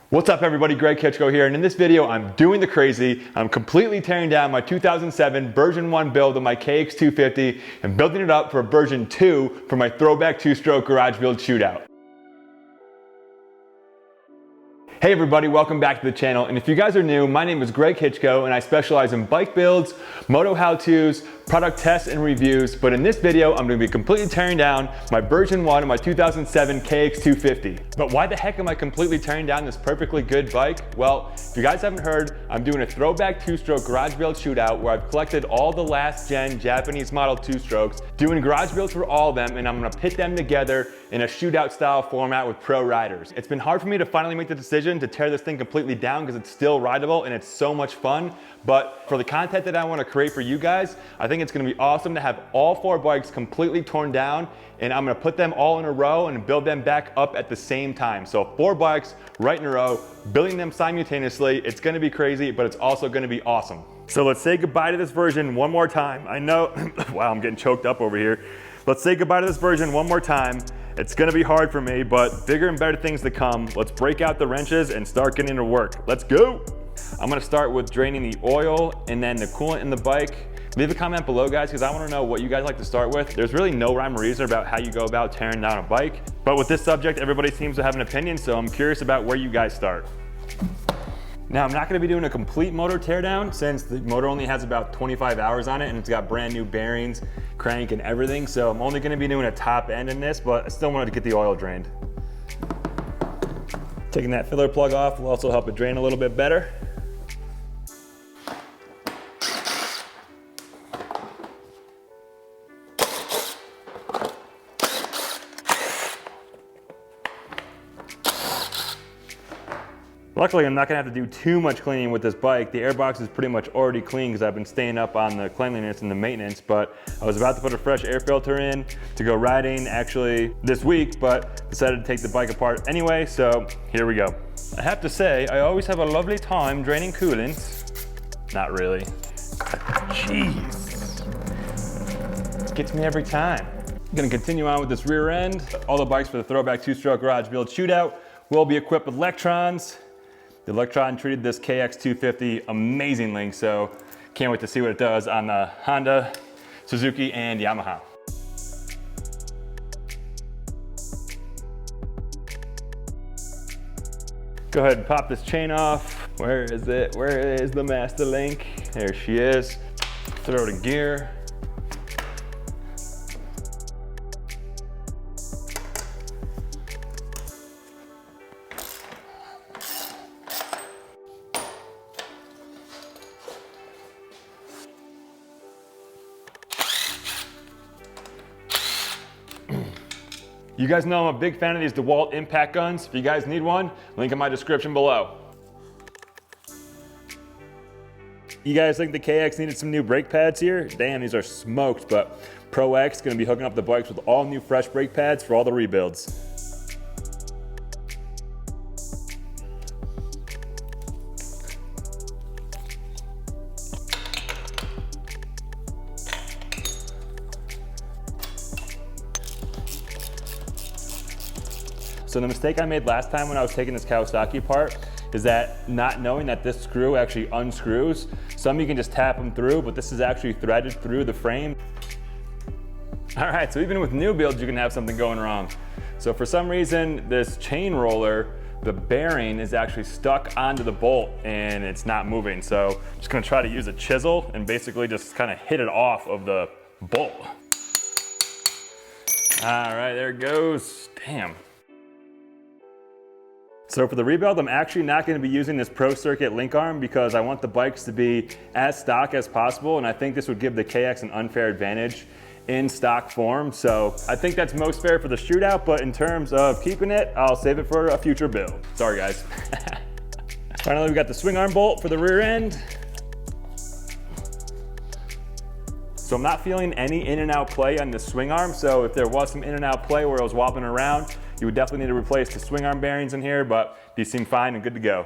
What's up everybody, Greg Kitchko here, and in this video I'm doing the crazy. I'm completely tearing down my 2007 version 1 build of my KX250 and building it up for version 2 for my Throwback 2-stroke garage build shootout. Hey everybody, welcome back to the channel, and if you guys are new, my name is Greg Kitchko and I specialize in bike builds, moto how-tos, product tests and reviews, but in this video I'm going to be completely tearing down my version 1 of my 2007 KX250. But why the heck am I completely tearing down this perfectly good bike? Well, if you guys haven't heard, I'm doing a Throwback 2-stroke garage build shootout where I've collected all the last gen Japanese model 2-strokes, doing garage builds for all of them, and I'm going to pit them together in a shootout style format with pro riders. It's been hard for me to finally make the decision to tear this thing completely down because it's still rideable and it's so much fun, but for the content that I want to create for you guys, I think it's going to be awesome to have all 4 bikes completely torn down, and I'm going to put them all in a row and build them back up at the same time. So 4 bikes right in a row, building them simultaneously. It's going to be crazy, but it's also going to be awesome. So let's say goodbye to this version one more time. I know, wow, I'm getting choked up over here. Let's say goodbye to this version one more time. It's gonna be hard for me, but bigger and better things to come. Let's break out the wrenches and start getting to work. Let's go. I'm gonna start with draining the oil and then the coolant in the bike. Leave a comment below, guys, because I wanna know what you guys like to start with. There's really no rhyme or reason about how you go about tearing down a bike, but with this subject, everybody seems to have an opinion, so I'm curious about where you guys start. Now, I'm not gonna be doing a complete motor teardown since the motor only has about 25 hours on it and it's got brand new bearings, crank, and everything. So I'm only gonna be doing a top end in this, but I still wanted to get the oil drained. Taking that filler plug off will also help it drain a little bit better. Luckily, I'm not gonna have to do too much cleaning with this bike. The airbox is pretty much already clean because I've been staying up on the cleanliness and the maintenance, but I was about to put a fresh air filter in to go riding actually this week, but decided to take the bike apart anyway, so here we go. I have to say, I always have a lovely time draining coolant. Not really. Jeez. Gets me every time. I'm gonna continue on with this rear end. All the bikes for the Throwback 2-stroke garage build shootout will be equipped with electrons. The Electron treated this KX250 amazingly, so can't wait to see what it does on the Honda, Suzuki, and Yamaha. Go ahead and pop this chain off. Where is it? Where is the master link? There she is. Throw it in gear. You guys know I'm a big fan of these DeWalt impact guns. If you guys need one, link in my description below. You guys think the KX needed some new brake pads here? Damn, these are smoked, but Pro X is gonna be hooking up the bikes with all new fresh brake pads for all the rebuilds. So the mistake I made last time when I was taking this Kawasaki apart is that not knowing that this screw actually unscrews. Some you can just tap them through, but this is actually threaded through the frame. All right, so even with new builds, you can have something going wrong. So for some reason, this chain roller, the bearing is actually stuck onto the bolt and it's not moving. So I'm just gonna try to use a chisel and basically just kind of hit it off of the bolt. All right, there it goes. Damn. So for the rebuild, I'm actually not going to be using this Pro Circuit link arm because I want the bikes to be as stock as possible, and I think this would give the KX an unfair advantage in stock form. So I think that's most fair for the shootout, but in terms of keeping it, I'll save it for a future build. Sorry guys. Finally, we got the swing arm bolt for the rear end. So I'm not feeling any in and out play on the swing arm, so if there was some in and out play where I was wobbling around, you would definitely need to replace the swing arm bearings in here, but these seem fine and good to go.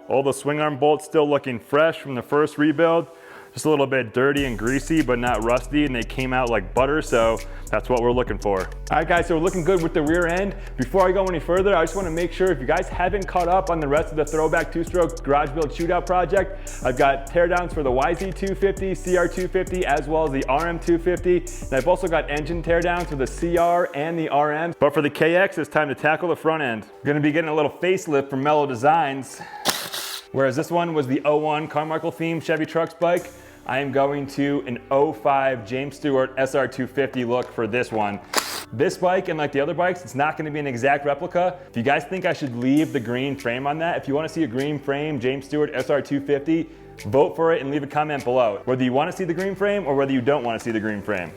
All the swing arm bolts still looking fresh from the first rebuild. just a little bit dirty and greasy, but not rusty, and they came out like butter, so that's what we're looking for. All right guys, so we're looking good with the rear end. Before I go any further, I just wanna make sure if you guys haven't caught up on the rest of the Throwback two-stroke garage build shootout project, I've got teardowns for the YZ250, CR250, as well as the RM250. And I've also got engine teardowns for the CR and the RM. But for the KX, it's time to tackle the front end. We're gonna be getting a little facelift from Mellow Designs. Whereas this one was the 01 Carmichael themed Chevy Trucks bike, I am going to an 05 James Stewart SR250 look for this one. This bike, and like the other bikes, it's not gonna be an exact replica. If you guys think I should leave the green frame on that, if you wanna see a green frame James Stewart SR250, vote for it and leave a comment below. Whether you wanna see the green frame or whether you don't wanna see the green frame.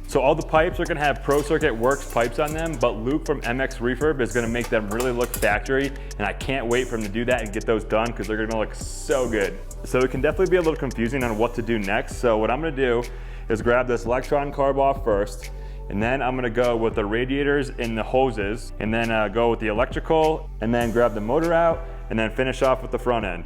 So all the pipes are gonna have Pro Circuit Works pipes on them, but Luke from MX Refurb is gonna make them really look factory, and I can't wait for him to do that and get those done because they're gonna look so good. So it can definitely be a little confusing on what to do next. So what I'm gonna do is grab this electron carb off first, and then I'm gonna go with the radiators and the hoses, and then go with the electrical, and then grab the motor out, and then finish off with the front end.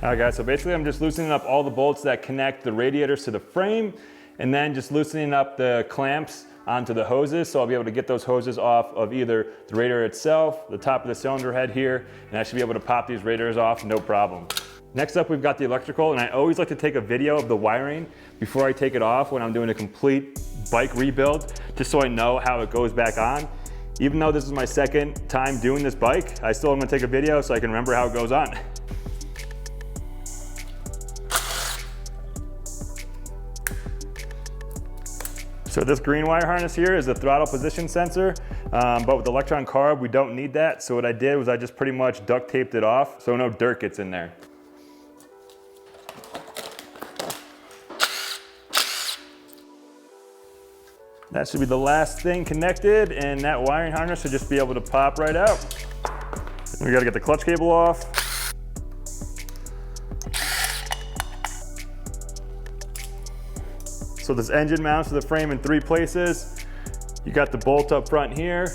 All right guys, so basically I'm just loosening up all the bolts that connect the radiators to the frame, and then just loosening up the clamps onto the hoses, so I'll be able to get those hoses off of either the radiator itself, the top of the cylinder head here, and I should be able to pop these radiators off, no problem. Next up, we've got the electrical, and I always like to take a video of the wiring before I take it off when I'm doing a complete bike rebuild, just so I know how it goes back on. Even though this is my second time doing this bike, I still am gonna take a video so I can remember how it goes on. So this green wire harness here is a throttle position sensor, but with electron carb, we don't need that. So what I did was I just pretty much duct taped it off so no dirt gets in there. That should be the last thing connected, and that wiring harness should just be able to pop right out. We gotta get the clutch cable off. So this engine mounts to the frame in 3 places. You got the bolt up front here.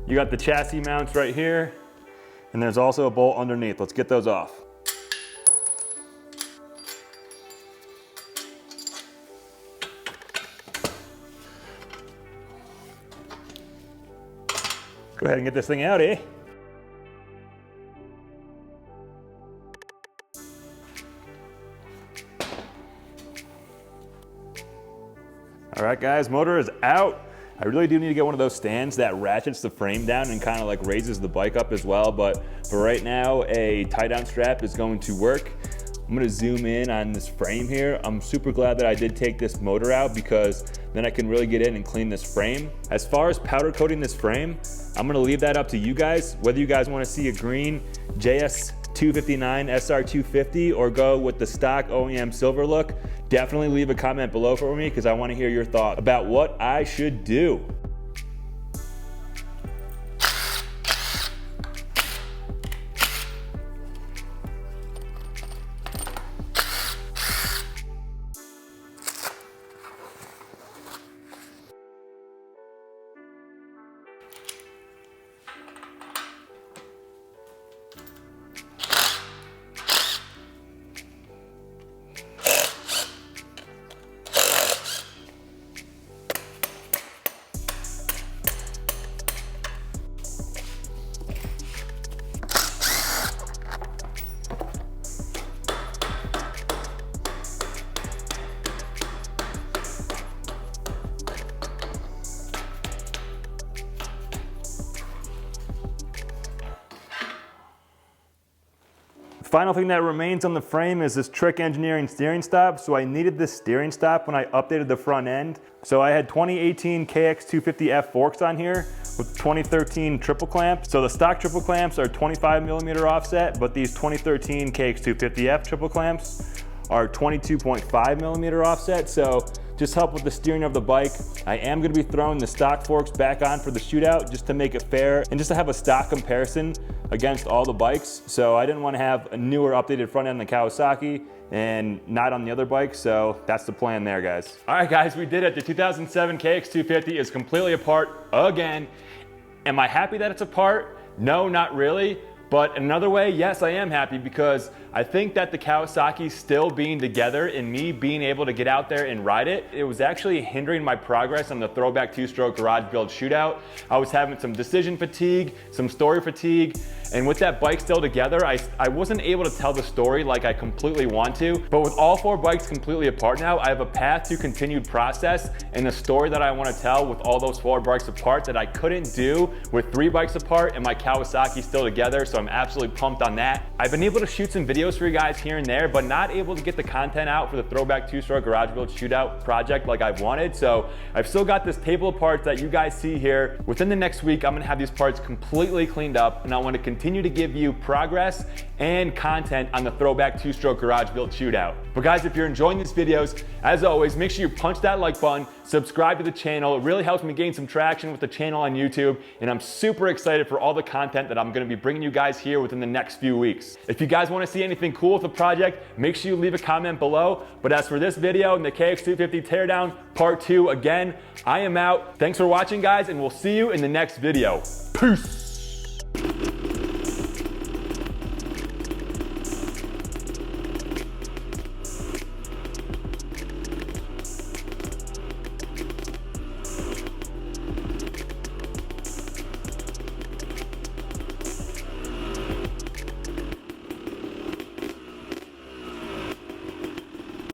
You got the chassis mounts right here. And there's also a bolt underneath. Let's get those off. Go ahead and get this thing out, eh? All right guys, motor is out. I really do need to get one of those stands that ratchets the frame down and kind of like raises the bike up as well, but for right now, a tie down strap is going to work. I'm gonna zoom in on this frame here. I'm super glad that I did take this motor out because then I can really get in and clean this frame. As far as powder coating this frame, I'm gonna leave that up to you guys, whether you guys wanna see a green JS259 SR250 or go with the stock OEM silver look. Definitely leave a comment below for me because I want to hear your thoughts about what I should do. Final thing that remains on the frame is this Trick Engineering steering stop. So I needed this steering stop when I updated the front end. So I had 2018 KX250F forks on here with 2013 triple clamps. So the stock triple clamps are 25mm offset, but these 2013 KX250F triple clamps are 22.5mm offset. So just help with the steering of the bike. I am gonna be throwing the stock forks back on for the Shootout just to make it fair and just to have a stock comparison against all the bikes. So I didn't want to have a newer updated front end on the Kawasaki and not on the other bike, so that's the plan there, guys. All right, guys, we did it. The 2007 KX250 is completely apart again. Am I happy that it's apart? No, not really. But another way, yes, I am happy because I think that the Kawasaki still being together and me being able to get out there and ride it, it was actually hindering my progress on the Throwback two-stroke garage build Shootout. I was having some decision fatigue, some story fatigue, and with that bike still together, I wasn't able to tell the story like I completely want to. But with all 4 bikes completely apart now, I have a path to continued process and the story that I want to tell with all those 4 bikes apart that I couldn't do with 3 bikes apart and my Kawasaki still together, so I'm absolutely pumped on that. I've been able to shoot some videos for you guys here and there, but not able to get the content out for the Throwback two-stroke garage build Shootout project like I've wanted. So I've still got this table of parts that you guys see here. Within the next week, I'm gonna have these parts completely cleaned up, and I want to continue to give you progress and content on the Throwback two-stroke garage build Shootout. But guys, if you're enjoying these videos, as always, make sure you punch that like button, subscribe to the channel. It really helps me gain some traction with the channel on YouTube, and I'm super excited for all the content that I'm gonna be bringing you guys here within the next few weeks. If you guys wanna see anything cool with the project, make sure you leave a comment below. But as for this video and the KX250 Teardown Part 2, again, I am out. Thanks for watching, guys, and we'll see you in the next video. Peace.